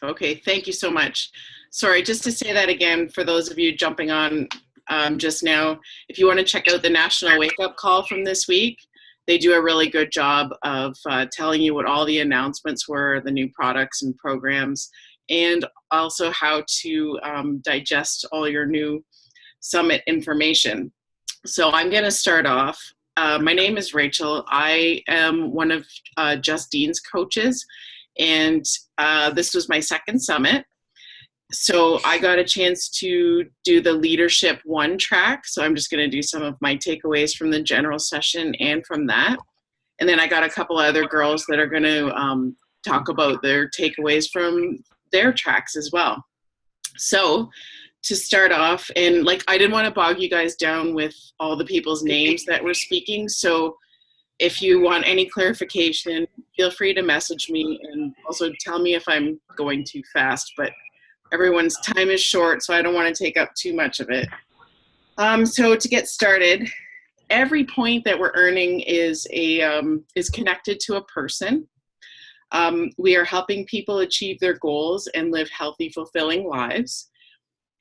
Okay, thank you so much. Sorry, just to say that again for those of you jumping on just now, if you want to check out the National Wake Up Call from this week, they do a really good job of telling you what all the announcements were, the new products and programs, and also how to digest all your new summit information. So I'm going to start off. My name is Rachel. I am one of Justine's coaches, and this was my second summit. So I got a chance to do the Leadership One track. So I'm just going to do some of my takeaways from the general session and from that. And then I got a couple other girls that are going to talk about their takeaways from their tracks as well. So to start off, and like I didn't want to bog you guys down with all the people's names that were speaking. So if you want any clarification, feel free to message me, and also tell me if I'm going too fast, but everyone's time is short, so I don't want to take up too much of it. So to get started, every point that we're earning is connected to a person. We are helping people achieve their goals and live healthy, fulfilling lives.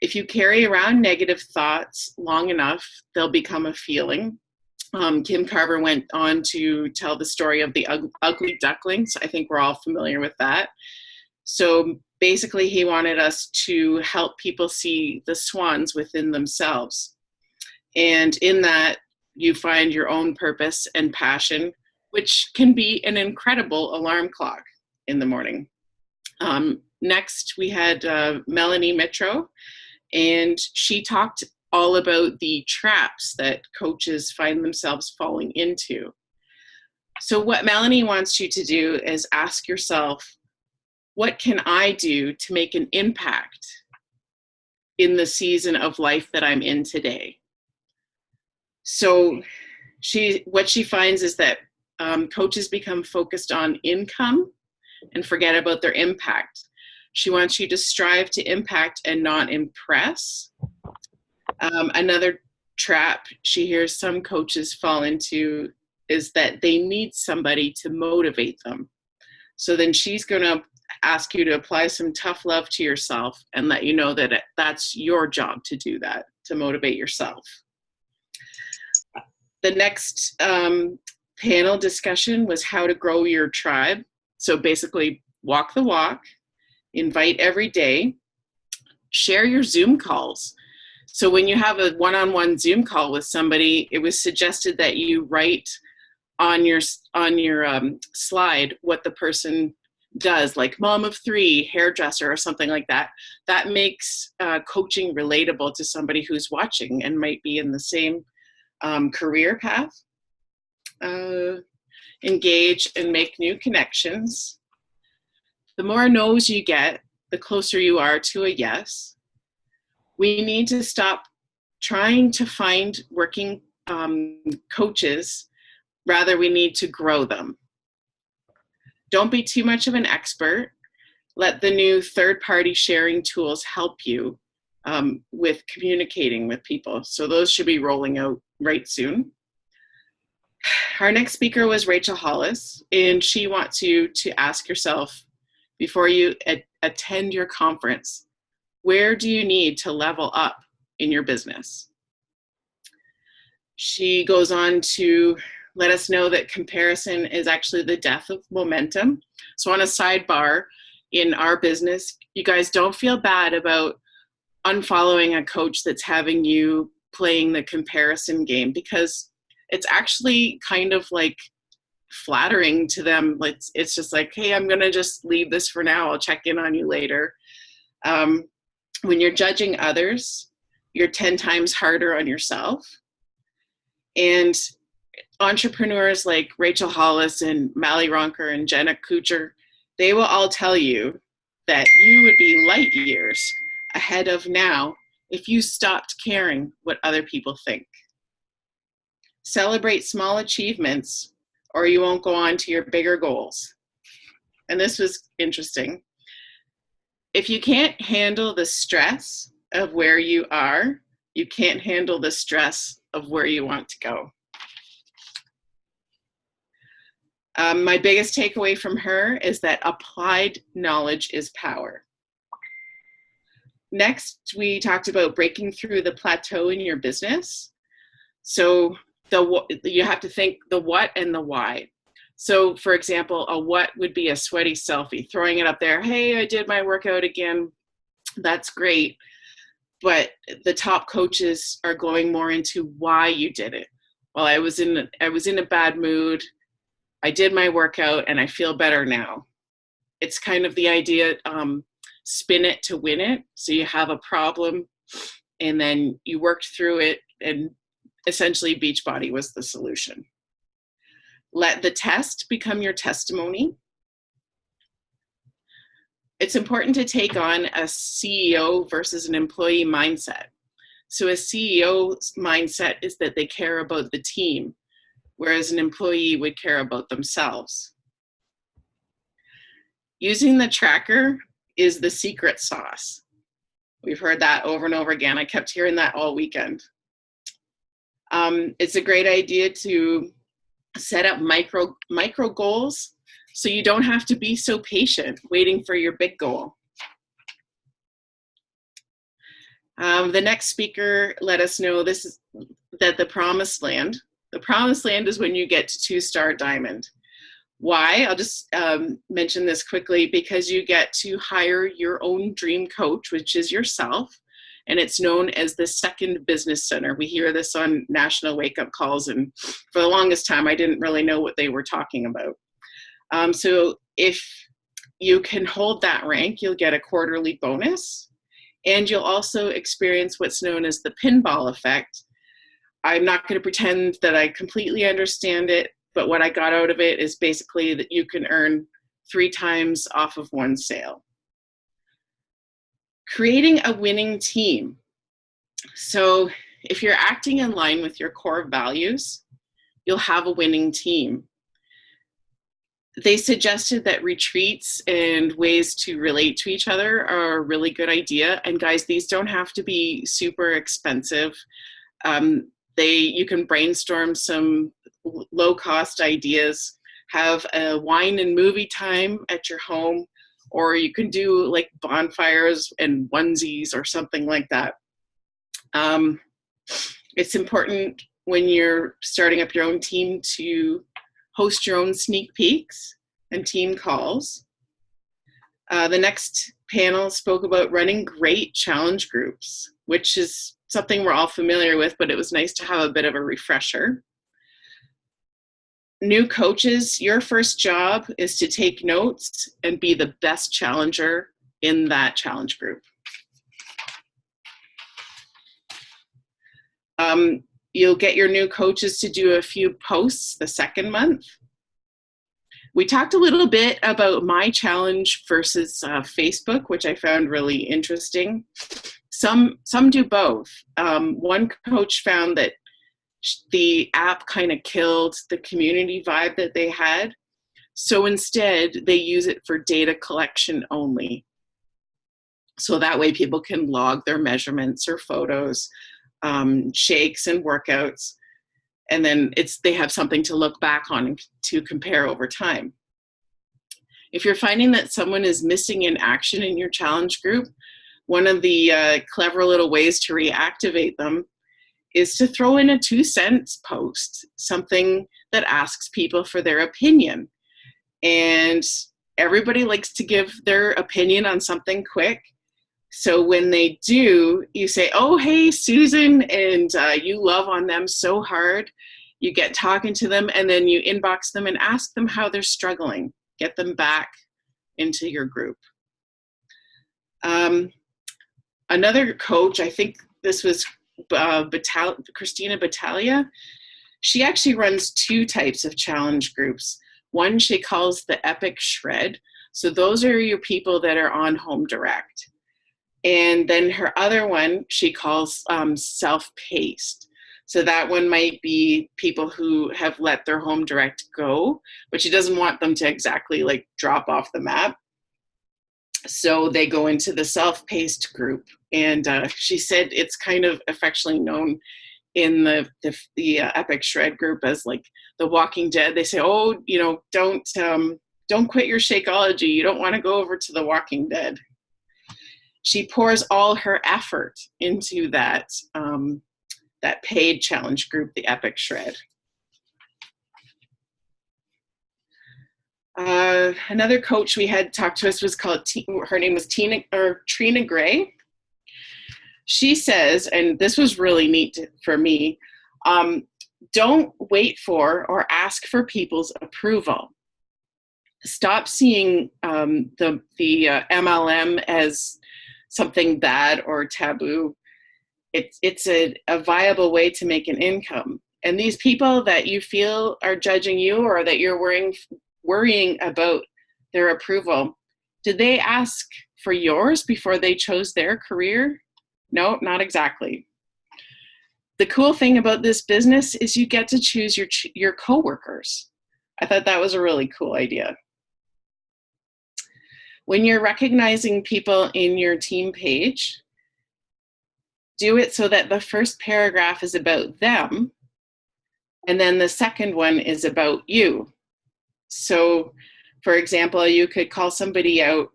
If you carry around negative thoughts long enough, they'll become a feeling. Kim Carver went on to tell the story of the ugly ducklings. I think we're all familiar with that. So basically, he wanted us to help people see the swans within themselves. And in that, you find your own purpose and passion, which can be an incredible alarm clock in the morning. Next, we had Melanie Mitro, and she talked all about the traps that coaches find themselves falling into. So what Melanie wants you to do is ask yourself, what can I do to make an impact in the season of life that I'm in today? So what she finds is that coaches become focused on income and forget about their impact. She wants you to strive to impact and not impress. Another trap she hears some coaches fall into is that they need somebody to motivate them. So then she's going to ask you to apply some tough love to yourself and let you know that that's your job to do that, to motivate yourself. The next panel discussion was how to grow your tribe. So basically, walk the walk, invite every day, share your Zoom calls. So when you have a one-on-one Zoom call with somebody, it was suggested that you write on your slide what the person does, like mom of three, hairdresser, or something like that. That makes coaching relatable to somebody who's watching and might be in the same career path. Engage and make new connections. The more no's you get, the closer you are to a yes. We need to stop trying to find working coaches. Rather, we need to grow them. Don't be too much of an expert. Let the new third-party sharing tools help you with communicating with people. So those should be rolling out right soon. Our next speaker was Rachel Hollis, and she wants you to ask yourself before you attend your conference, where do you need to level up in your business? She goes on to let us know that comparison is actually the death of momentum. So on a sidebar, in our business, you guys don't feel bad about unfollowing a coach that's having you playing the comparison game, because it's actually kind of like flattering to them. Like, it's just like, hey, I'm gonna just leave this for now. I'll check in on you later. When you're judging others, you're 10 times harder on yourself. And entrepreneurs like Rachel Hollis and Mally Ronker and Jenna Kutcher, they will all tell you that you would be light years ahead of now if you stopped caring what other people think. Celebrate small achievements, or you won't go on to your bigger goals. And this was interesting. If you can't handle the stress of where you are, you can't handle the stress of where you want to go. My biggest takeaway from her is that applied knowledge is power. Next, we talked about breaking through the plateau in your business. So you have to think the what and the why. So for example, a what would be a sweaty selfie, throwing it up there. Hey, I did my workout again. That's great. But the top coaches are going more into why you did it. Well, I was in a bad mood. I did my workout and I feel better now. It's kind of the idea, spin it to win it. So you have a problem and then you worked through it, and essentially Beachbody was the solution. Let the test become your testimony. It's important to take on a CEO versus an employee mindset. So a CEO's mindset is that they care about the team, whereas an employee would care about themselves. Using the tracker is the secret sauce. We've heard that over and over again. I kept hearing that all weekend. It's a great idea to set up micro goals so you don't have to be so patient waiting for your big goal. The next speaker let us know that the promised land is when you get to 2-star diamond. Why? I'll just mention this quickly, because you get to hire your own dream coach, which is yourself, and it's known as the second business center. We hear this on national wake-up calls, and for the longest time, I didn't really know what they were talking about. So if you can hold that rank, you'll get a quarterly bonus, and you'll also experience what's known as the pinball effect. I'm not going to pretend that I completely understand it, but what I got out of it is basically that you can earn 3 times off of one sale. Creating a winning team. So if you're acting in line with your core values, you'll have a winning team. They suggested that retreats and ways to relate to each other are a really good idea. And guys, these don't have to be super expensive. You can brainstorm some low-cost ideas, have a wine and movie time at your home, or you can do like bonfires and onesies or something like that. It's important when you're starting up your own team to host your own sneak peeks and team calls. The next panel spoke about running great challenge groups, which is something we're all familiar with, but it was nice to have a bit of a refresher. New coaches, your first job is to take notes and be the best challenger in that challenge group. You'll get your new coaches to do a few posts the second month. We talked a little bit about my challenge versus Facebook, which I found really interesting. Some do both. One coach found that the app kind of killed the community vibe that they had. So instead, they use it for data collection only. So that way people can log their measurements or photos, shakes and workouts, and then they have something to look back on and to compare over time. If you're finding that someone is missing in action in your challenge group, one of the clever little ways to reactivate them is to throw in a 2-cent post, something that asks people for their opinion. And everybody likes to give their opinion on something quick. So when they do, you say, oh, hey, Susan, and you love on them so hard. You get talking to them, and then you inbox them and ask them how they're struggling. Get them back into your group. Another coach, I think this was Christina Battaglia, she actually runs 2 types of challenge groups. One she calls the Epic Shred. So those are your people that are on Home Direct. And then her other one she calls self-paced. So that one might be people who have let their Home Direct go, but she doesn't want them to exactly like drop off the map. So they go into the self-paced group. And she said it's kind of affectionately known in the Epic Shred group as like the Walking Dead. They say, oh, you know, don't quit your Shakeology. You don't want to go over to the Walking Dead. she pours all her effort into that, that paid challenge group, the Epic Shred. Another coach we had talked to us was called, her name was Trina Gray. She says, and this was really neat for me, don't wait for or ask for people's approval. Stop seeing the MLM as something bad or taboo. It's a viable way to make an income. And these people that you feel are judging you or that you're worrying about their approval, did they ask for yours before they chose their career? No, not exactly. The cool thing about this business is you get to choose your coworkers. I thought that was a really cool idea. When you're recognizing people in your team page, do it so that the first paragraph is about them, and then the second one is about you. So, for example, you could call somebody out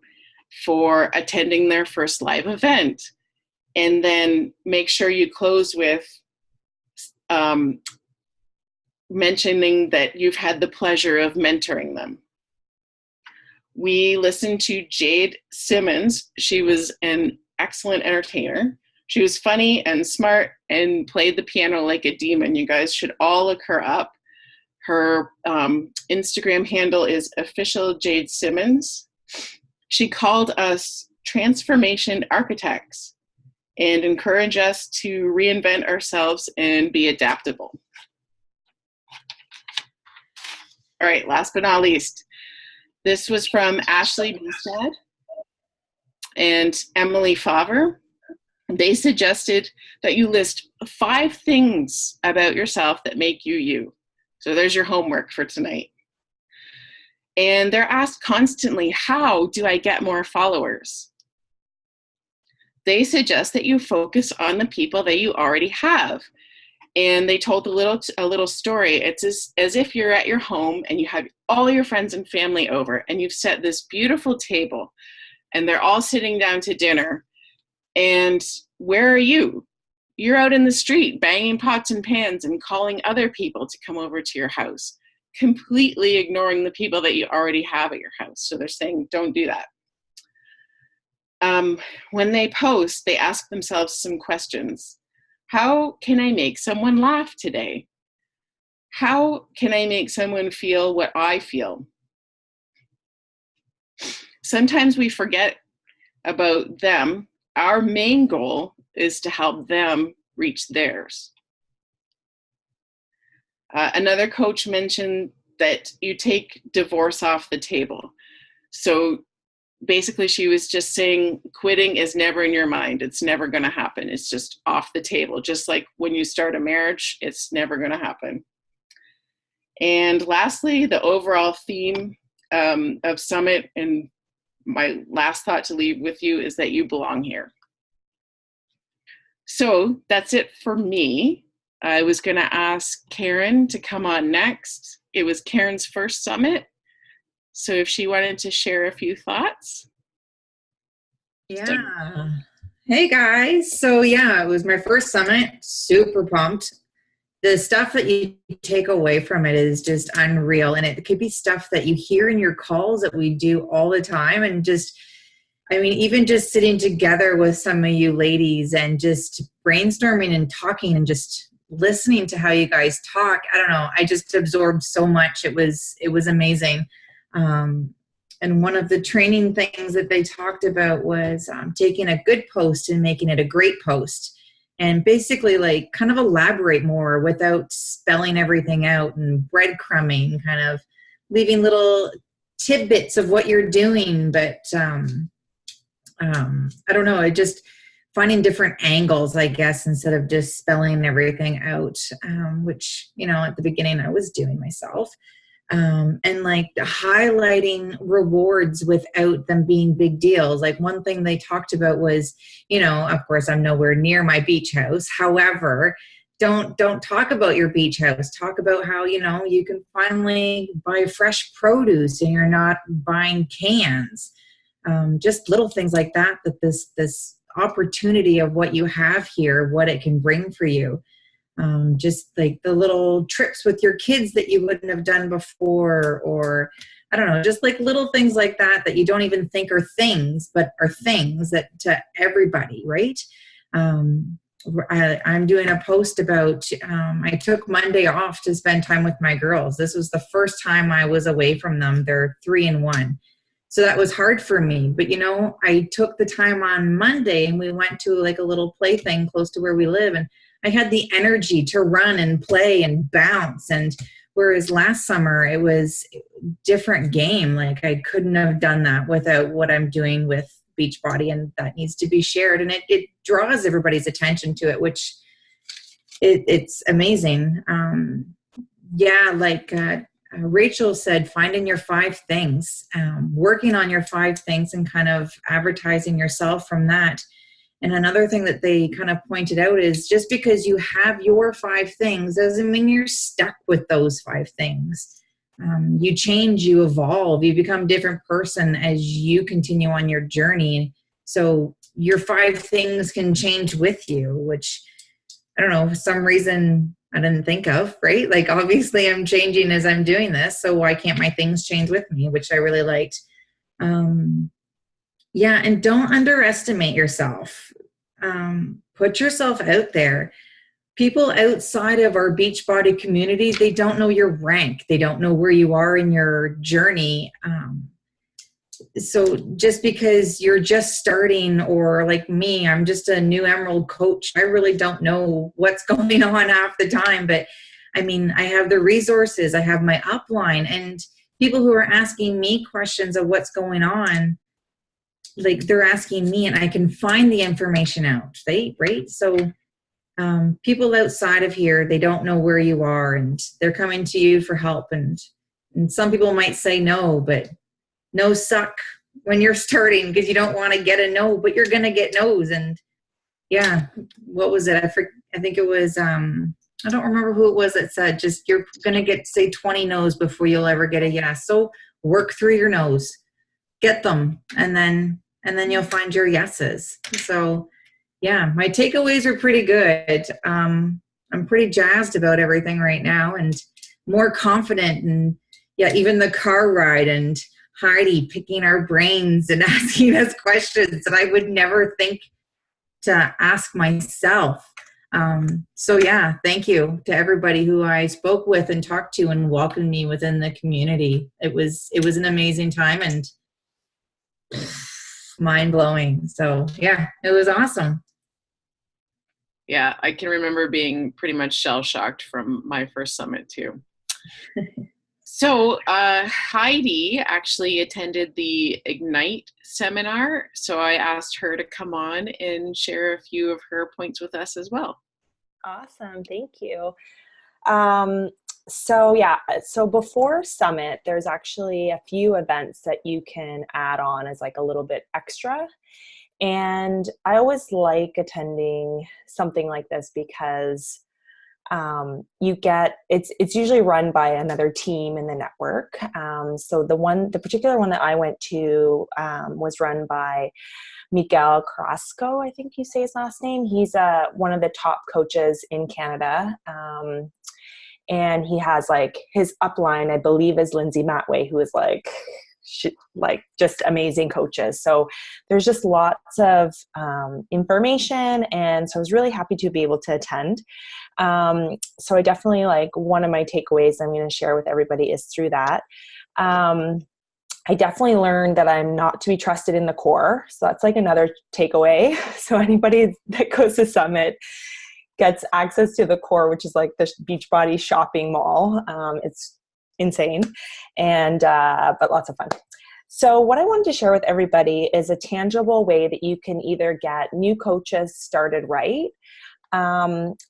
for attending their first live event, and then make sure you close with mentioning that you've had the pleasure of mentoring them. We listened to Jade Simmons. She was an excellent entertainer. She was funny and smart and played the piano like a demon. You guys should all look her up. Her Instagram handle is official Jade Simmons. She called us transformation architects and encouraged us to reinvent ourselves and be adaptable. All right, last but not least, this was from Ashley Bustad and Emily Favre. They suggested that you list 5 things about yourself that make you you. So there's your homework for tonight. And they're asked constantly, how do I get more followers? They suggest that you focus on the people that you already have. And they told a little story. It's as if you're at your home and you have all your friends and family over, and you've set this beautiful table, and they're all sitting down to dinner. And where are you? You're out in the street banging pots and pans and calling other people to come over to your house, completely ignoring the people that you already have at your house. So they're saying, don't do that. When they post, they ask themselves some questions. How can I make someone laugh today? How can I make someone feel what I feel? Sometimes we forget about them. Our main goal is to help them reach theirs. Another coach mentioned that you take divorce off the table. So basically she was just saying quitting is never in your mind. It's never going to happen. It's just off the table. Just like when you start a marriage, it's never going to happen. And lastly, the overall theme of Summit, and my last thought to leave with you, is that you belong here. So that's it for me. I was going to ask Karen to come on next. It was Karen's first Summit. So if she wanted to share a few thoughts. Yeah. Hey guys. So yeah, it was my first Summit. Super pumped. The stuff that you take away from it is just unreal. And it could be stuff that you hear in your calls that we do all the time. And just, I mean, even just sitting together with some of you ladies and just brainstorming and talking and just listening to how you guys talk. I don't know. I just absorbed so much. It was amazing. And one of the training things that they talked about was taking a good post and making it a great post, and basically like kind of elaborate more without spelling everything out and breadcrumbing, kind of leaving little tidbits of what you're doing. But I don't know, I just finding different angles, I guess, instead of just spelling everything out, which, you know, at the beginning I was doing myself. And like highlighting rewards without them being big deals. Like one thing they talked about was, you know, of course I'm nowhere near my beach house. However, don't talk about your beach house. Talk about how, you know, you can finally buy fresh produce and you're not buying cans. Just little things like that, this opportunity of what you have here, what it can bring for you. Just like the little trips with your kids that you wouldn't have done before, or I don't know, just like little things like that that you don't even think are things, but are things that to everybody, right? I'm doing a post about, I took Monday off to spend time with my girls. This was the first time I was away from them. They're 3 and 1. So that was hard for me. But, I took the time on Monday and we went to like a little play thing close to where we live. And I had the energy to run and play and bounce. And whereas last summer it was a different game. Like I couldn't have done that without what I'm doing with Beachbody, and that needs to be shared. And it draws everybody's attention to it, which it's amazing. Rachel said, finding your 5 things, working on your 5 things and kind of advertising yourself from that. And another thing that they kind of pointed out is just because you have your 5 things doesn't mean you're stuck with those 5 things. You change, you evolve, you become a different person as you continue on your journey. So your 5 things can change with you, which I don't know, for some reason I didn't think of, right? Like obviously I'm changing as I'm doing this. So why can't my things change with me, which I really liked. And don't underestimate yourself. Put yourself out there. People outside of our Beachbody community, they don't know your rank. They don't know where you are in your journey. So just because you're just starting, or like me, I'm just a new Emerald coach, I really don't know what's going on half the time. But I mean, I have the resources, I have my upline, and people who are asking me questions of what's going on, like they're asking me and I can find the information out, right? So people outside of here, they don't know where you are and they're coming to you for help. And some people might say no, but no suck when you're starting, because you don't want to get a no, but you're going to get no's. And yeah, what was it? I think it was, I don't remember who it was that said, just you're going to get, say 20 no's before you'll ever get a yes. So work through your no's, get them, and then you'll find your yeses. So yeah, my takeaways are pretty good. I'm pretty jazzed about everything right now and more confident. And yeah, even the car ride and Heidi picking our brains and asking us questions that I would never think to ask myself. So yeah, thank you to everybody who I spoke with and talked to and welcomed me within the community. It was an amazing time and mind-blowing. So yeah, it was awesome. Yeah, I can remember being pretty much shell-shocked from my first summit too. So Heidi actually attended the Ignite seminar, so I asked her to come on and share a few of her points with us as well. Awesome, thank you. So before Summit, there's actually a few events that you can add on as like a little bit extra. And I always like attending something like this because it's usually run by another team in the network. So the particular one that I went to was run by Miguel Carrasco, I think you say his last name. He's one of the top coaches in Canada. And he has like his upline, I believe, is Lindsay Matway, who is like just amazing coaches. So there's just lots of information. And so I was really happy to be able to attend. So I definitely one of my takeaways I'm going to share with everybody is through that. I definitely learned that I'm not to be trusted in the core. So that's like another takeaway. So anybody that goes to Summit gets access to the core, which is like the Beachbody shopping mall. It's insane, and but lots of fun. So what I wanted to share with everybody is a tangible way that you can either get new coaches started right,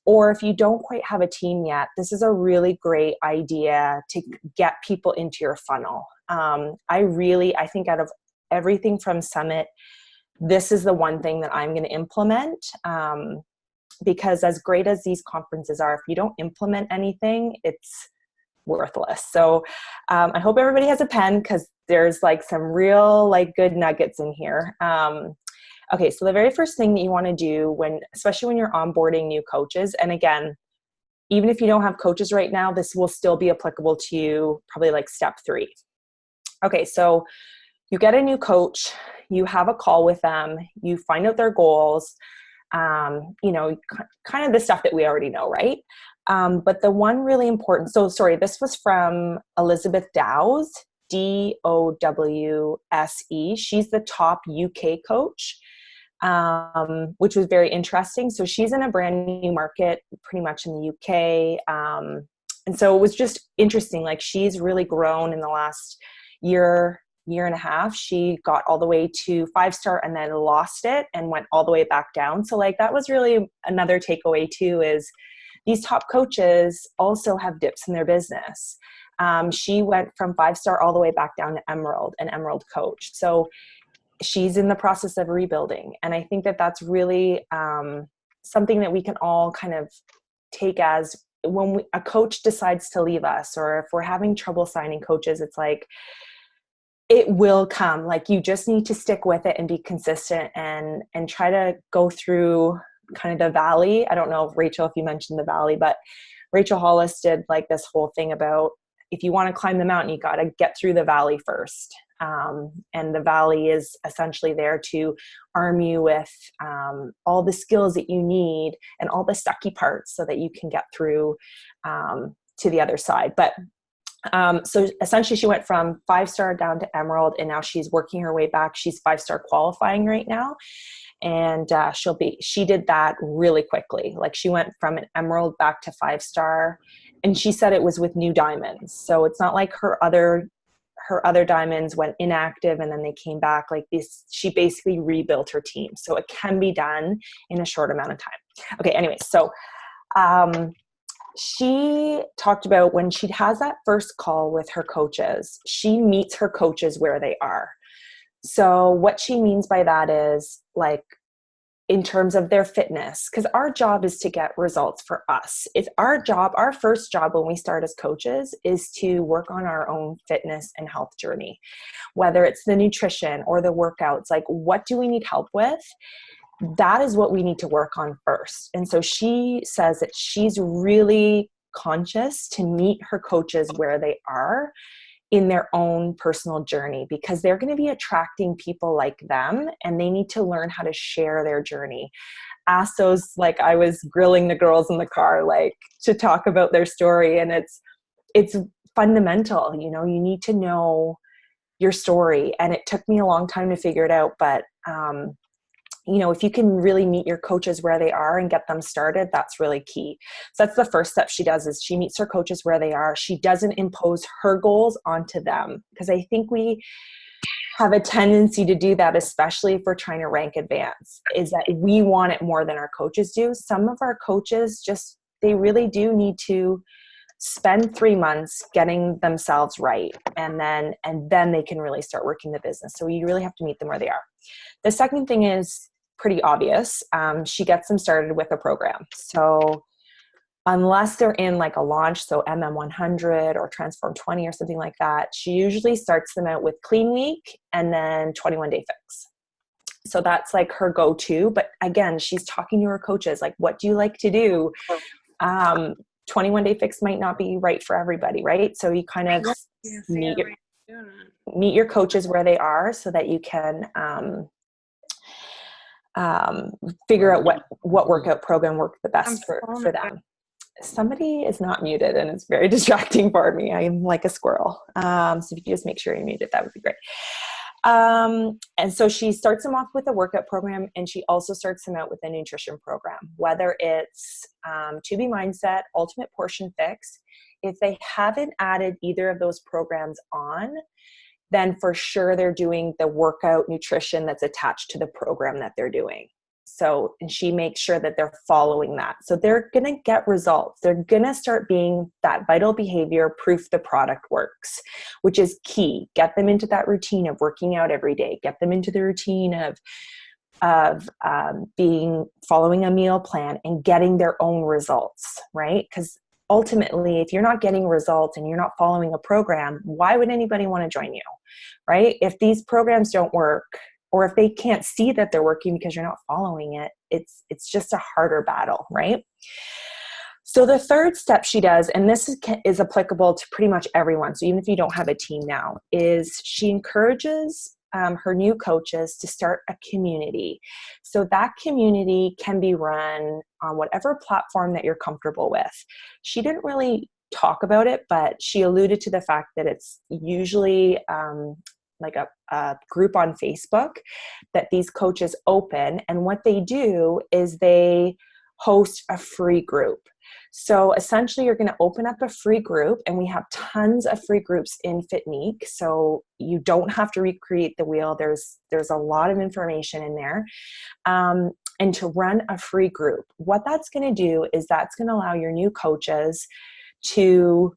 or if you don't quite have a team yet, this is a really great idea to get people into your funnel. I think out of everything from Summit, this is the one thing that I'm going to implement, because as great as these conferences are, if you don't implement anything, it's worthless. So I hope everybody has a pen, because there's like some real like good nuggets in here. Okay, so the very first thing that you want to do especially when you're onboarding new coaches, and again, even if you don't have coaches right now, this will still be applicable to you, probably like step 3. Okay, so you get a new coach, you have a call with them, you find out their goals, you know, kind of the stuff that we already know, right? But the one really important, so sorry, this was from Elizabeth Dowse, Dowse. She's the top UK coach, which was very interesting. So she's in a brand new market, pretty much in the UK. And so it was just interesting. Like, she's really grown in the last year and a half. She got all the way to 5-star and then lost it and went all the way back down. So like, that was really another takeaway too, is these top coaches also have dips in their business. She went from 5-star all the way back down to Emerald, an Emerald coach. So she's in the process of rebuilding. And I think that that's really something that we can all kind of take as when a coach decides to leave us, or if we're having trouble signing coaches, it's like, it will come. Like, you just need to stick with it and be consistent and try to go through kind of the valley. I don't know if Rachel, if you mentioned the valley, but Rachel Hollis did like this whole thing about, if you want to climb the mountain, you got to get through the valley first. And the valley is essentially there to arm you with all the skills that you need and all the sucky parts so that you can get through to the other side. But so essentially she went from 5-star down to Emerald, and now she's working her way back. She's 5-star qualifying right now. And she did that really quickly. Like, she went from an Emerald back to 5-star, and she said it was with new diamonds. So it's not like her other diamonds went inactive and then they came back. Like this, she basically rebuilt her team. So it can be done in a short amount of time. Okay. Anyway, so, she talked about when she has that first call with her coaches, she meets her coaches where they are. So what she means by that is, like, in terms of their fitness, because our job is to get results for us. It's our job. Our first job when we start as coaches is to work on our own fitness and health journey, whether it's the nutrition or the workouts. Like, what do we need help with? That is what we need to work on first. And so she says that she's really conscious to meet her coaches where they are in their own personal journey, because they're going to be attracting people like them, and they need to learn how to share their journey. Ask those, like, I was grilling the girls in the car, like, to talk about their story. And it's fundamental. You know, you need to know your story. And it took me a long time to figure it out. But, you know, if you can really meet your coaches where they are and get them started, that's really key. So that's the first step she does, is she meets her coaches where they are. She doesn't impose her goals onto them, because I think we have a tendency to do that, especially if we're trying to rank advance, is that we want it more than our coaches do. Some of our coaches they really do need to spend 3 months getting themselves right. And then they can really start working the business. So you really have to meet them where they are. The second thing is pretty obvious. She gets them started with a program. So unless they're in like a launch, so MM100 or Transform 20 or something like that, she usually starts them out with Clean Week and then 21-day fix. So that's like her go-to. But again, she's talking to her coaches, like, what do you like to do? 21-day fix might not be right for everybody, right? So you kind of meet your coaches where they are so that you can figure out what workout program worked the best for them. Somebody is not muted, and it's very distracting for me. I'm like a squirrel. So if you could just make sure you're muted, that would be great. And so she starts them off with a workout program, and she also starts them out with a nutrition program, whether it's 2B Mindset, Ultimate Portion Fix. If they haven't added either of those programs on, then for sure they're doing the workout nutrition that's attached to the program that they're doing. So, and she makes sure that they're following that. So they're going to get results. They're going to start being that vital behavior proof the product works, which is key. Get them into that routine of working out every day. Get them into the routine of following a meal plan and getting their own results, right? Because ultimately, if you're not getting results and you're not following a program, why would anybody want to join you, right? If these programs don't work, or if they can't see that they're working because you're not following it, it's just a harder battle, right? So the third step she does, and this is applicable to pretty much everyone, so even if you don't have a team now, is she encourages her new coaches to start a community. So that community can be run on whatever platform that you're comfortable with. She didn't really talk about it, but she alluded to the fact that it's usually like a group on Facebook that these coaches open. And what they do is they host a free group. So essentially you're going to open up a free group, and we have tons of free groups in Fitmeek. So you don't have to recreate the wheel. There's a lot of information in there. And to run a free group, what that's going to do is that's going to allow your new coaches to,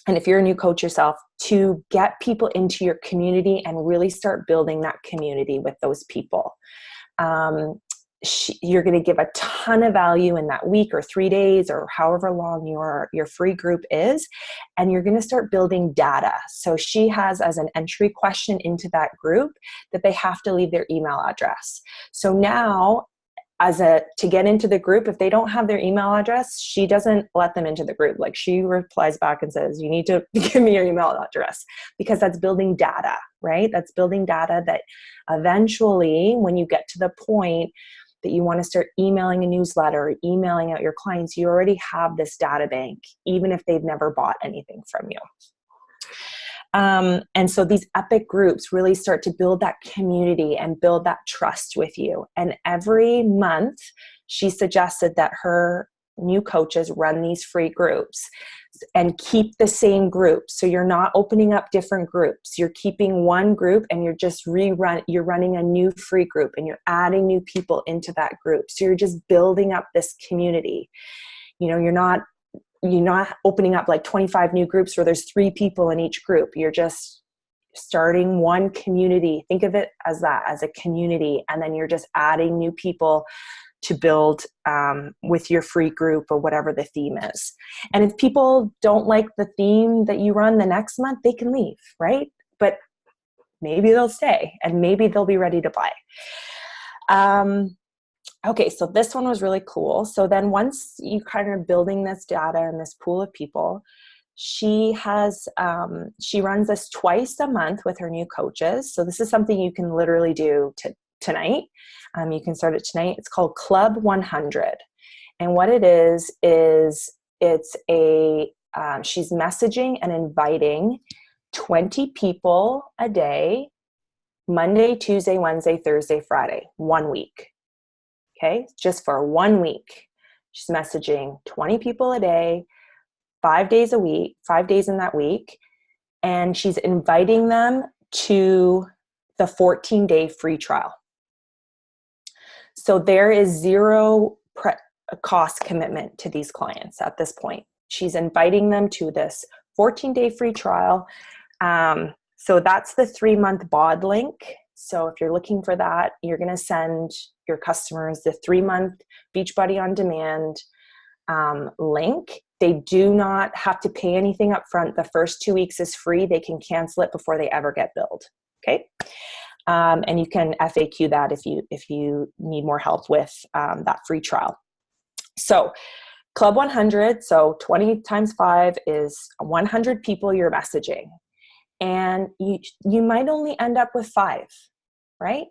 and if you're a new coach yourself, to get people into your community and really start building that community with those people. You're going to give a ton of value in that week or 3 days or however long your free group is, and you're going to start building data. So she has as an entry question into that group that they have to leave their email address. So now, to get into the group, if they don't have their email address, she doesn't let them into the group. Like, she replies back and says, you need to give me your email address, because that's building data, right? That's building data that eventually, when you get to the point that you want to start emailing a newsletter or emailing out your clients, you already have this data bank, even if they've never bought anything from you. And so these epic groups really start to build that community and build that trust with you. And every month, she suggested that her new coaches run these free groups and keep the same group. So you're not opening up different groups. You're keeping one group, and you're just you're running a new free group, and you're adding new people into that group. So you're just building up this community. You know, you're not opening up like 25 new groups where there's 3 people in each group. You're just starting one community. Think of it as that, as a community. And then you're just adding new people to build with your free group or whatever the theme is. And if people don't like the theme that you run the next month, they can leave, right? But maybe they'll stay, and maybe they'll be ready to buy. Okay, so this one was really cool. So then once you kind of building this data and this pool of people, she runs this twice a month with her new coaches. So this is something you can literally do tonight. You can start it tonight. It's called Club 100. And what it is it's she's messaging and inviting 20 people a day, Monday, Tuesday, Wednesday, Thursday, Friday, 1 week. Okay, just for 1 week. She's messaging 20 people a day, 5 days a week, 5 days in that week, and she's inviting them to the 14-day free trial. So there is zero cost commitment to these clients at this point. She's inviting them to this 14-day free trial. So that's the 3-month BOD link. So if you're looking for that, you're going to send your customers the 3-month Beachbody On Demand link. They do not have to pay anything up front. The first 2 weeks is free. They can cancel it before they ever get billed. Okay. And you can FAQ that if you need more help with that free trial. So Club 100, so 20 times 5 is 100 people you're messaging. And you might only end up with 5, right?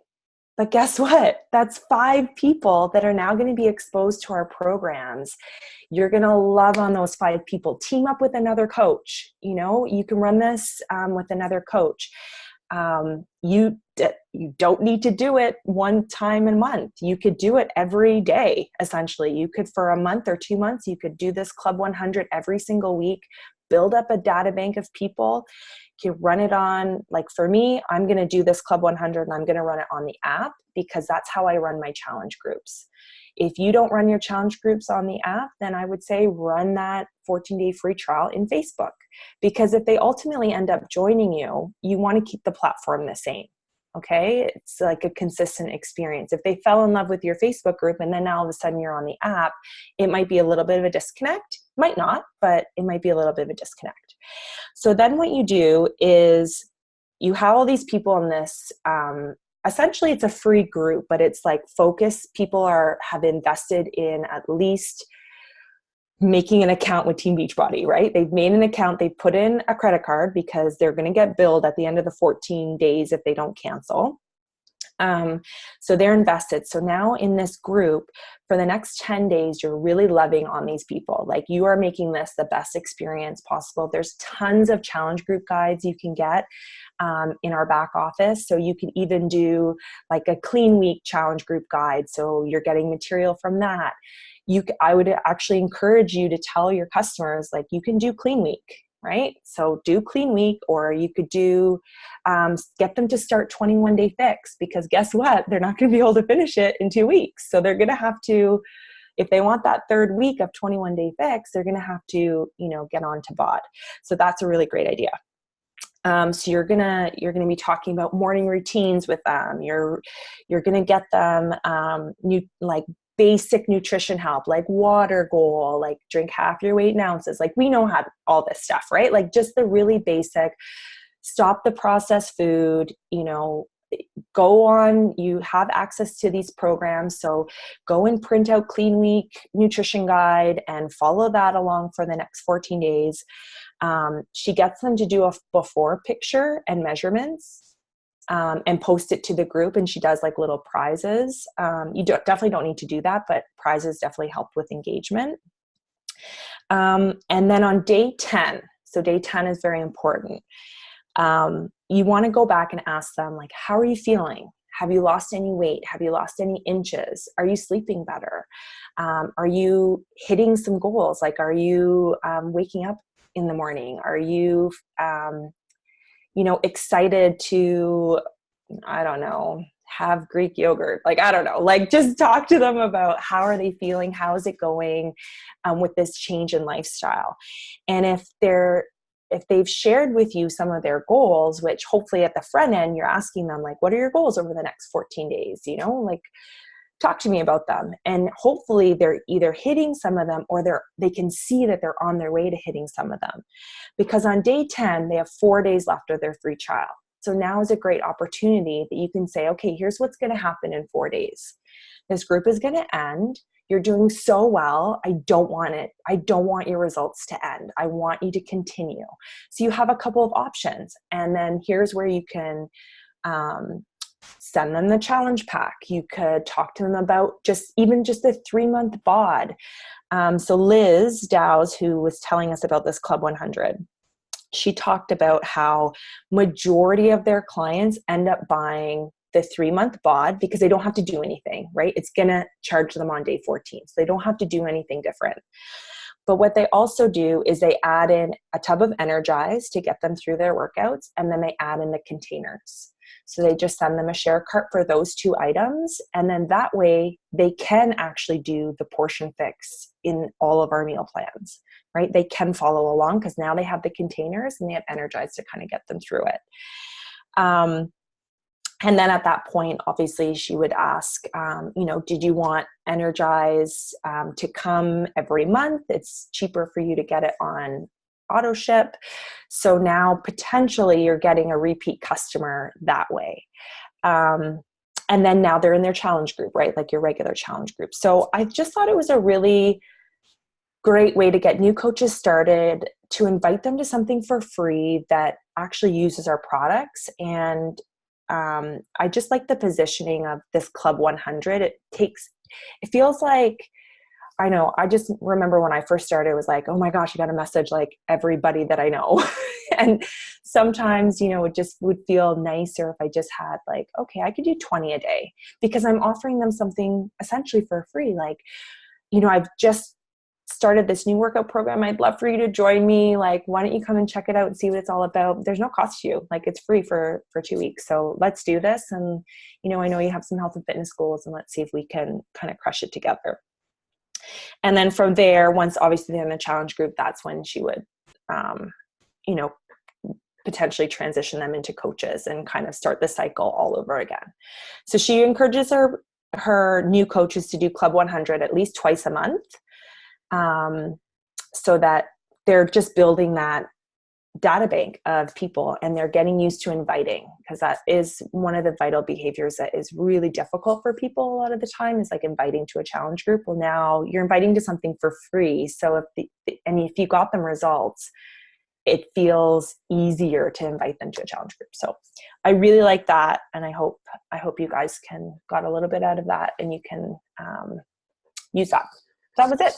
But guess what? That's 5 people that are now going to be exposed to our programs. You're going to love on those 5 people. Team up with another coach. You know, you can run this with another coach. You don't need to do it one time a month. You could do it every day, essentially. You could, for a month or 2 months, you could do this Club 100 every single week, build up a data bank of people. You can run it on, like for me, I'm going to do this Club 100 and I'm going to run it on the app, because that's how I run my challenge groups. If you don't run your challenge groups on the app, then I would say run that 14-day free trial in Facebook, because if they ultimately end up joining you, you want to keep the platform the same. Okay. It's like a consistent experience. If they fell in love with your Facebook group and then all of a sudden you're on the app, it might be a little bit of a disconnect. Might not, but it might be a little bit of a disconnect. So then what you do is you have all these people in this, essentially it's a free group, but it's like focus. People have invested in at least making an account with Team Beachbody, right? They've made an account, they put in a credit card because they're going to get billed at the end of the 14 days if they don't cancel. So they're invested. So now in this group, for the next 10 days, you're really loving on these people. Like, you are making this the best experience possible. There's tons of challenge group guides you can get in our back office. So you can even do like a clean week challenge group guide. So you're getting material from that. I would actually encourage you to tell your customers, like, you can do clean week, right? So do clean week, or you could do, get them to start 21 Day Fix, because guess what? They're not going to be able to finish it in 2 weeks. So they're going to have to, if they want that third week of 21 Day Fix, they're going to have to, get on to BOD. So that's a really great idea. So you're gonna be talking about morning routines with them. You're gonna get them basic nutrition help, like water goal, like drink half your weight in ounces. Like, we know how all this stuff, right? Like, just the really basic, stop the processed food, go on, you have access to these programs. So go and print out Clean Week nutrition guide and follow that along for the next 14 days. She gets them to do a before picture and measurements. And post it to the group, and she does like little prizes. You definitely don't need to do that, but prizes definitely help with engagement. And then on day 10, so day 10 is very important. You want to go back and ask them, like, how are you feeling? Have you lost any weight? Have you lost any inches? Are you sleeping better? Are you hitting some goals? Like, are you waking up in the morning? Are you excited to, I don't know, have Greek yogurt? Like, I don't know, like, just talk to them about how are they feeling? How is it going with this change in lifestyle? And if they've shared with you some of their goals, which hopefully at the front end, you're asking them, like, what are your goals over the next 14 days? Like, talk to me about them. And hopefully they're either hitting some of them, or they can see that they're on their way to hitting some of them. Because on day 10, they have 4 days left of their free trial. So now is a great opportunity that you can say, okay, here's what's going to happen in 4 days. This group is going to end. You're doing so well. I don't want it. I don't want your results to end. I want you to continue. So you have a couple of options. And then here's where you can, send them the challenge pack. You could talk to them about just a 3-month BOD. So Liz Dowse, who was telling us about this Club 100, she talked about how majority of their clients end up buying the 3-month BOD because they don't have to do anything, right? It's going to charge them on day 14. So they don't have to do anything different. But what they also do is they add in a tub of Energize to get them through their workouts, and then they add in the containers. So they just send them a share cart for those 2 items. And then that way they can actually do the portion fix in all of our meal plans, right? They can follow along because now they have the containers and they have Energize to kind of get them through it. And then at that point, obviously she would ask, did you want Energize to come every month? It's cheaper for you to get it on auto ship. So now potentially you're getting a repeat customer that way. And then now they're in their challenge group, right? Like your regular challenge group. So I just thought it was a really great way to get new coaches started, to invite them to something for free that actually uses our products. And I just like the positioning of this Club 100. It feels like, I know, I just remember when I first started, it was like, oh my gosh, I got to message like everybody that I know. And sometimes, it just would feel nicer if I just had like, okay, I could do 20 a day because I'm offering them something essentially for free. Like, I've just started this new workout program. I'd love for you to join me. Like, why don't you come and check it out and see what it's all about? There's no cost to you. Like, it's free for 2 weeks. So let's do this. And, I know you have some health and fitness goals, and let's see if we can kind of crush it together. And then from there, once obviously they're in the challenge group, that's when she would, potentially transition them into coaches and kind of start the cycle all over again. So she encourages her new coaches to do Club 100 at least twice a month. so that they're just building that data bank of people, and they're getting used to inviting, because that is one of the vital behaviors that is really difficult for people a lot of the time, is like inviting to a challenge group. Well, now you're inviting to something for free. So if you got them results, it feels easier to invite them to a challenge group. So I really like that. And I hope you guys got a little bit out of that, and you can use that. That was it.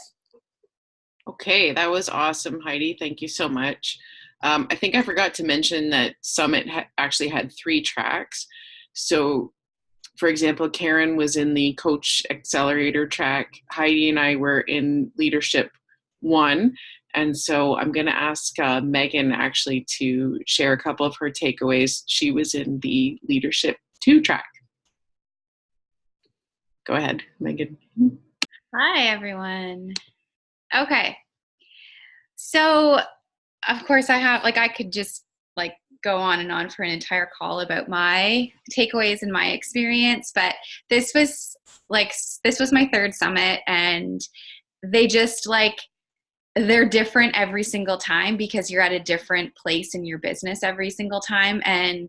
Okay, that was awesome, Heidi. Thank you so much. I think I forgot to mention that Summit actually had 3 tracks. So, for example, Karen was in the Coach Accelerator track. Heidi and I were in Leadership 1. And so I'm going to ask Megan actually to share a couple of her takeaways. She was in the Leadership 2 track. Go ahead, Megan. Hi, everyone. Okay. So, of course, I could just go on and on for an entire call about my takeaways and my experience, but this was my 3rd summit, and they just they're different every single time, because you're at a different place in your business every single time. And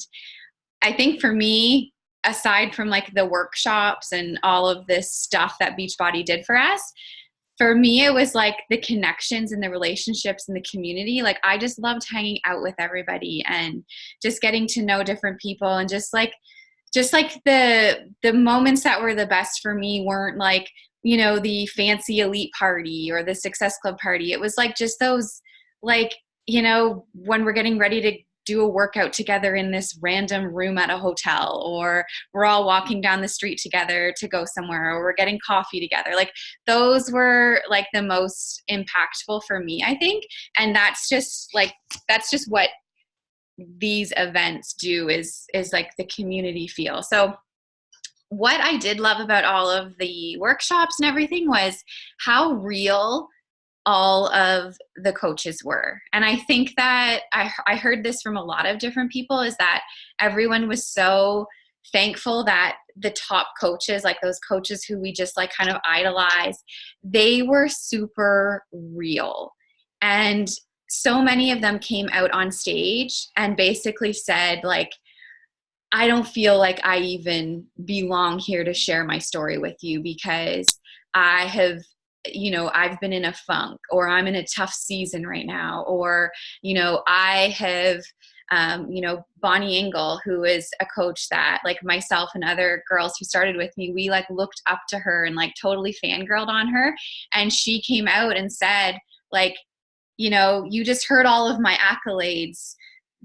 I think for me, aside from the workshops and all of this stuff that Beachbody did for us, for me, it was the connections and the relationships and the community. I just loved hanging out with everybody and just getting to know different people, and just the moments that were the best for me weren't the fancy elite party or the Success Club party. It was just those, when we're getting ready to do a workout together in this random room at a hotel, or we're all walking down the street together to go somewhere, or we're getting coffee together. Those were the most impactful for me, I think. And that's just what these events do, is the community feel. So what I did love about all of the workshops and everything was how real all of the coaches were. And I think that I heard this from a lot of different people, is that everyone was so thankful that the top coaches, those coaches who we just kind of idolize, they were super real. And so many of them came out on stage and basically said, I don't feel like I even belong here to share my story with you, because I have, I've been in a funk, or I'm in a tough season right now, or, I have, Bonnie Engel, who is a coach that myself and other girls who started with me, we looked up to her and totally fangirled on her. And she came out and said, you just heard all of my accolades,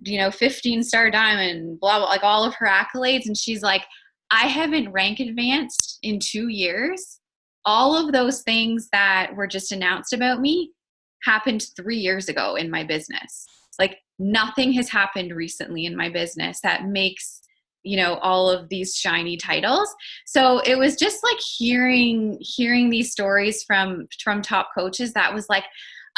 15-star diamond, blah, blah, all of her accolades. And she's like, I haven't rank advanced in 2 years. All of those things that were just announced about me happened 3 years ago in my business. Nothing has happened recently in my business that makes, all of these shiny titles. So it was just hearing these stories from top coaches that was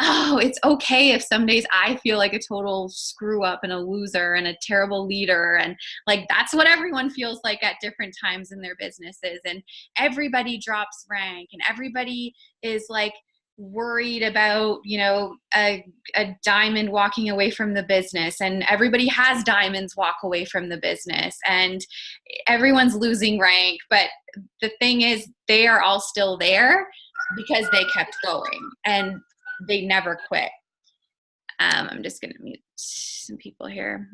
oh, it's okay if some days I feel like a total screw up and a loser and a terrible leader. And that's what everyone feels like at different times in their businesses. And everybody drops rank, and everybody is worried about, a diamond walking away from the business, and everybody has diamonds walk away from the business, and everyone's losing rank. But the thing is, they are all still there because they kept going, and they never quit. I'm just going to mute some people here.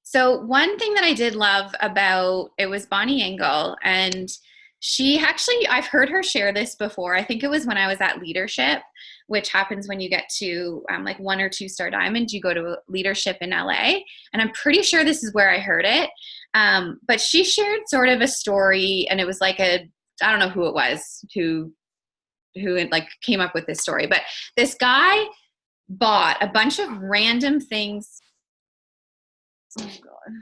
So one thing that I did love about it was Bonnie Engel, and she actually, I've heard her share this before. I think it was when I was at Leadership, which happens when you get to 1 or 2 star diamond, you go to Leadership in LA. And I'm pretty sure this is where I heard it. But she shared sort of a story, and it was I don't know who it was who came up with this story, but this guy bought a bunch of random things. Oh God,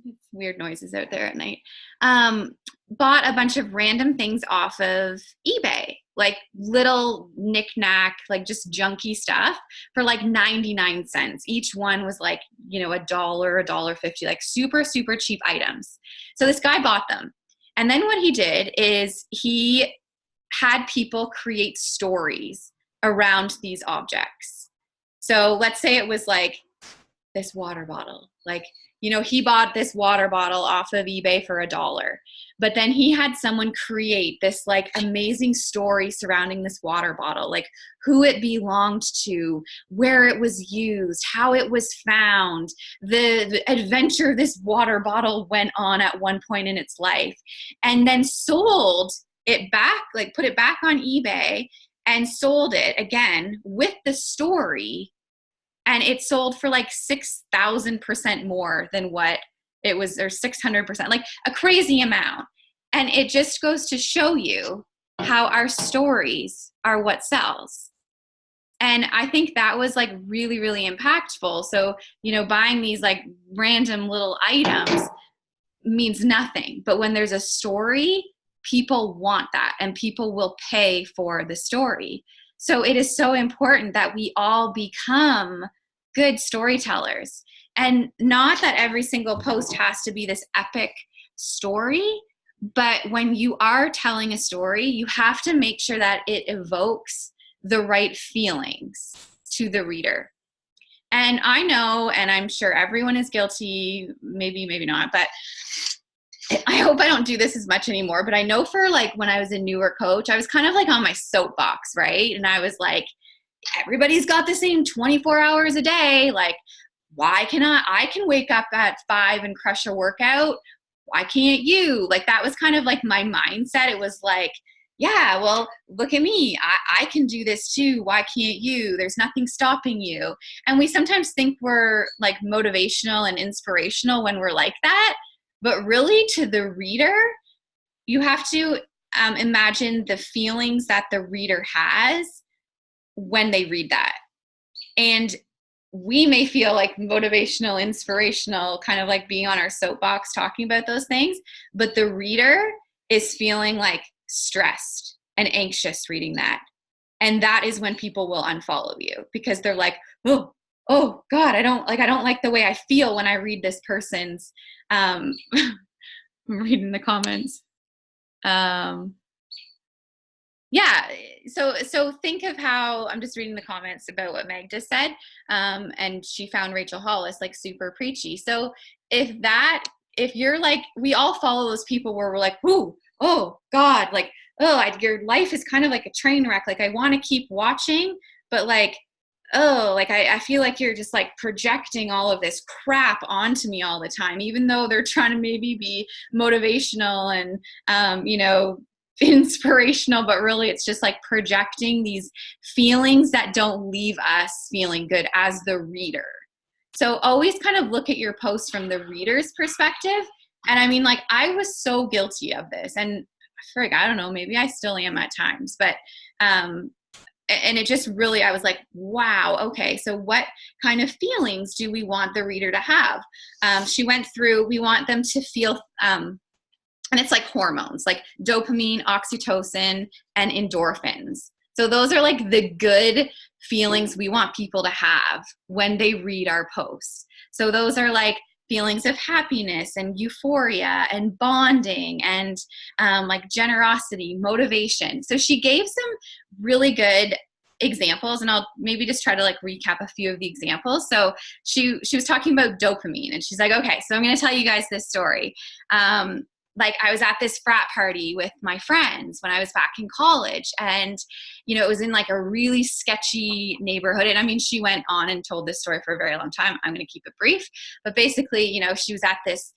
it's weird noises out there at night. Bought a bunch of random things off of eBay, little knick-knack, just junky stuff for 99 cents. Each one was $1, $1.50, super, super cheap items. So this guy bought them. And then what he did is he had people create stories around these objects. So let's say it was like this water bottle. Like, you know, he bought this water bottle off of eBay for $1, but then he had someone create this like amazing story surrounding this water bottle, like who it belonged to, where it was used, how it was found, the adventure this water bottle went on at one point in its life, and then sold it back, like put it back on eBay and sold it again with the story. And it sold for like 6,000% more than what it was, or 600%, like a crazy amount. And it just goes to show you how our stories are what sells. And I think that was like really, really impactful. So, you know, buying these like random little items means nothing. But when there's a story, people want that, and people will pay for the story. So it is so important that we all become good storytellers. And not that every single post has to be this epic story, but when you are telling a story, you have to make sure that it evokes the right feelings to the reader. And I know, and I'm sure everyone is guilty, maybe not, but I hope I don't do this as much anymore, but I know for like when I was a newer coach, I was kind of like on my soapbox, right? And I was like, everybody's got the same 24 hours a day. Like, why can I can wake up at 5 and crush a workout. Why can't you? Like, that was kind of like my mindset. It was like, yeah, well, look at me. I can do this too. Why can't you? There's nothing stopping you. And we sometimes think we're like motivational and inspirational when we're like that. But really, to the reader, you have to imagine the feelings that the reader has when they read that. And we may feel like motivational, inspirational, kind of like being on our soapbox talking about those things, but the reader is feeling like stressed and anxious reading that. And that is when people will unfollow you, because they're like, oh God, I don't like the way I feel when I read this person's, I'm reading the comments. Yeah, so think of how, I'm just reading the comments about what Meg just said, and she found Rachel Hollis like super preachy. So if you're like, we all follow those people where we're like, oh God, like, your life is kind of like a train wreck. Like, I want to keep watching, but like, I feel like you're just like projecting all of this crap onto me all the time, even though they're trying to maybe be motivational and, inspirational, but really it's just like projecting these feelings that don't leave us feeling good as the reader. So always kind of look at your post from the reader's perspective. And I mean, like, I was so guilty of this, and I don't know, maybe I still am at times, but, and it just really, I was like, wow, okay, so what kind of feelings do we want the reader to have? She went through, we want them to feel, and it's like hormones, like dopamine, oxytocin, and endorphins. So those are like the good feelings we want people to have when they read our posts. So those are like feelings of happiness and euphoria and bonding and like generosity, motivation. So she gave some really good examples, and I'll maybe just try to like recap a few of the examples. So she was talking about dopamine, and she's like, okay, so I'm going to tell you guys this story. Like, I was at this frat party with my friends when I was back in college, and, it was in like a really sketchy neighborhood. And I mean, she went on and told this story for a very long time. I'm going to keep it brief, but basically, she was at this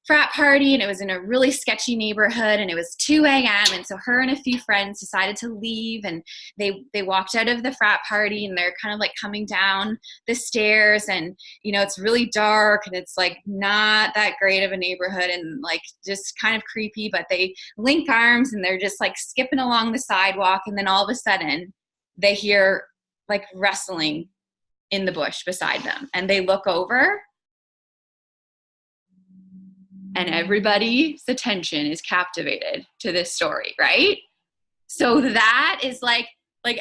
frat party, and it was in a really sketchy neighborhood, and it was 2 a.m. And so her and a few friends decided to leave, and they walked out of the frat party, and they're kind of like coming down the stairs, and it's really dark, and it's like not that great of a neighborhood, and like just kind of creepy, but they link arms and they're just like skipping along the sidewalk, and then all of a sudden they hear like rustling in the bush beside them, and they look over, and everybody's attention is captivated to this story, right? So that is like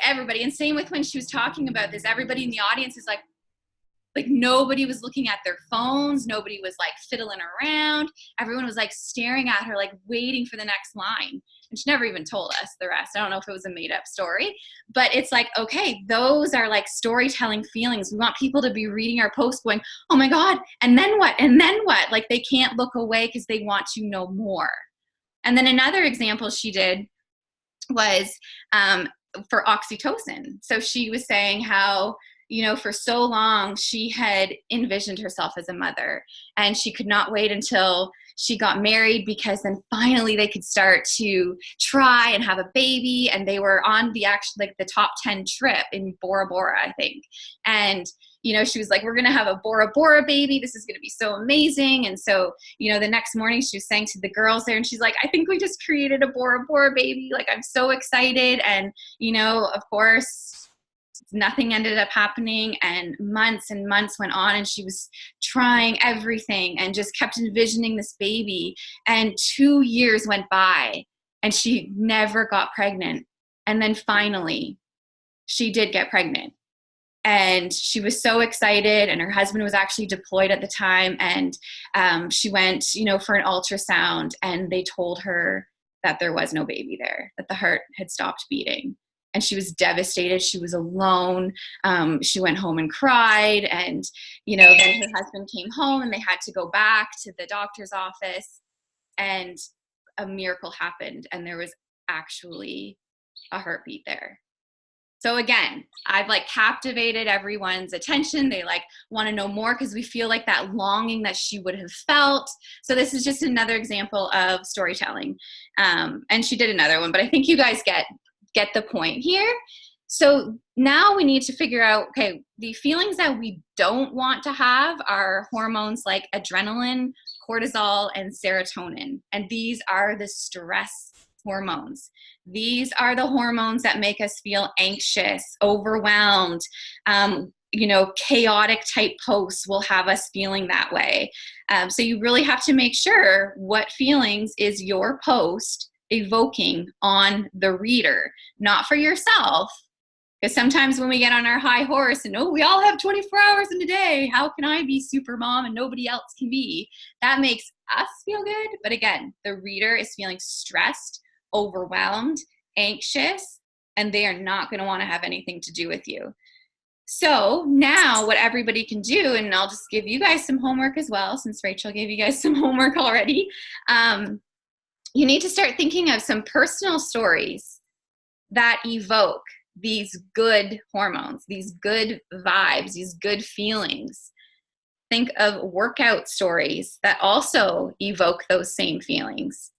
everybody. And same with when she was talking about this, everybody in the audience is like, Like nobody was looking at their phones. Nobody was like fiddling around. Everyone was like staring at her, like waiting for the next line. And she never even told us the rest. I don't know if it was a made up story, but it's like, okay, those are like storytelling feelings. We want people to be reading our post going, oh my God, and then what? And then what? Like they can't look away because they want to know more. And then another example she did was for oxytocin. So she was saying how, you know, for so long she had envisioned herself as a mother, and she could not wait until she got married, because then finally they could start to try and have a baby. And they were on the the top 10 trip in Bora Bora, I think. And, you know, she was like, we're going to have a Bora Bora baby. This is going to be so amazing. And so, you know, the next morning she was saying to the girls there, and she's like, I think we just created a Bora Bora baby. Like, I'm so excited. And, you know, of course, nothing ended up happening, and months went on, and she was trying everything and just kept envisioning this baby. And 2 years went by and she never got pregnant. And then finally she did get pregnant, and she was so excited, and her husband was actually deployed at the time. And she went, you know, for an ultrasound, and they told her that there was no baby there, that the heart had stopped beating. And she was devastated. She was alone. She went home and cried. And, you know, then her husband came home, and they had to go back to the doctor's office, and a miracle happened. And there was actually a heartbeat there. So again, I've like captivated everyone's attention. They like want to know more because we feel like that longing that she would have felt. So this is just another example of storytelling. And she did another one, but I think you guys get the point here. So now we need to figure out, okay, the feelings that we don't want to have are hormones like adrenaline, cortisol, and serotonin. And these are the stress hormones. These are the hormones that make us feel anxious, overwhelmed. You know, chaotic type posts will have us feeling that way. So you really have to make sure what feelings is your post evoking on the reader, not for yourself. Because sometimes when we get on our high horse and, oh, we all have 24 hours in a day, how can I be super mom and nobody else can be? That makes us feel good. But again, the reader is feeling stressed, overwhelmed, anxious, and they are not going to want to have anything to do with you. So now what everybody can do, and I'll just give you guys some homework as well, since Rachel gave you guys some homework already. You need to start thinking of some personal stories that evoke these good hormones, these good vibes, these good feelings. Think of workout stories that also evoke those same feelings.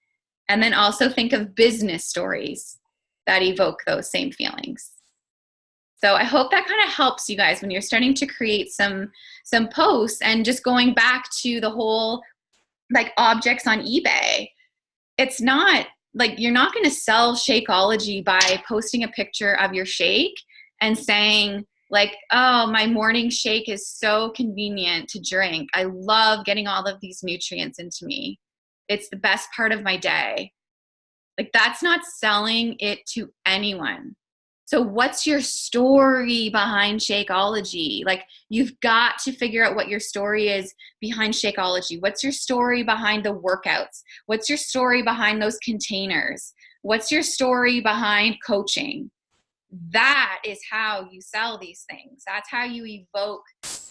And then also think of business stories that evoke those same feelings. So I hope that kind of helps you guys when you're starting to create some posts, and just going back to the whole like objects on eBay. It's not like, you're not going to sell Shakeology by posting a picture of your shake and saying like, oh, my morning shake is so convenient to drink. I love getting all of these nutrients into me. It's the best part of my day. Like, that's not selling it to anyone. So what's your story behind Shakeology? Like, you've got to figure out what your story is behind Shakeology. What's your story behind the workouts? What's your story behind those containers? What's your story behind coaching? That is how you sell these things. That's how you evoke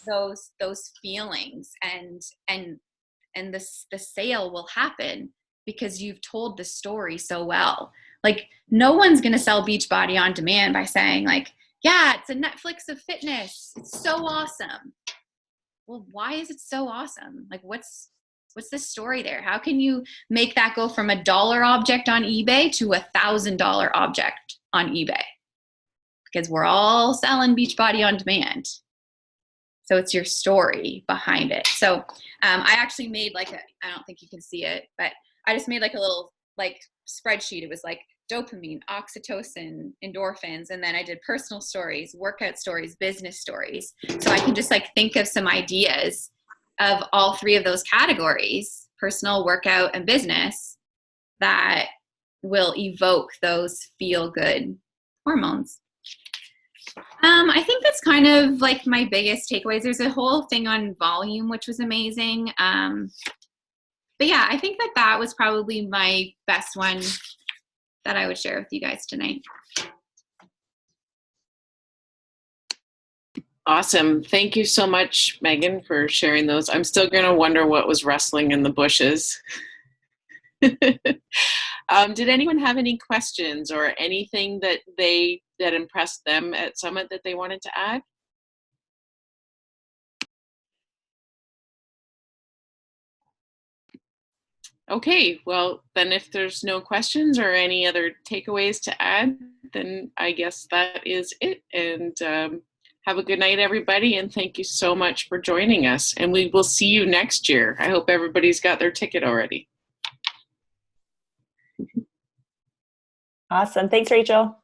those feelings, and the sale will happen because you've told the story so well. Like, no one's going to sell Beachbody on demand by saying like, yeah, it's a Netflix of fitness. It's so awesome. Well, why is it so awesome? Like, what's the story there? How can you make that go from $1 object on eBay to $1,000 object on eBay? Because we're all selling Beachbody on demand. So it's your story behind it. So I actually made like I don't think you can see it, but I just made like a little like spreadsheet. It was like dopamine, oxytocin, endorphins, and then I did personal stories, workout stories, business stories. So I can just like think of some ideas of all three of those categories, personal, workout, and business, that will evoke those feel-good hormones. I think that's kind of like my biggest takeaways. There's a whole thing on volume, which was amazing. But yeah, I think that was probably my best one that I would share with you guys tonight. Awesome. Thank you so much, Megan, for sharing those. I'm still going to wonder what was rustling in the bushes. Did anyone have any questions or anything that impressed them at Summit that they wanted to add? Okay, well, then if there's no questions or any other takeaways to add, then I guess that is it. And have a good night, everybody, and thank you so much for joining us. And we will see you next year. I hope everybody's got their ticket already. Awesome. Thanks, Rachel.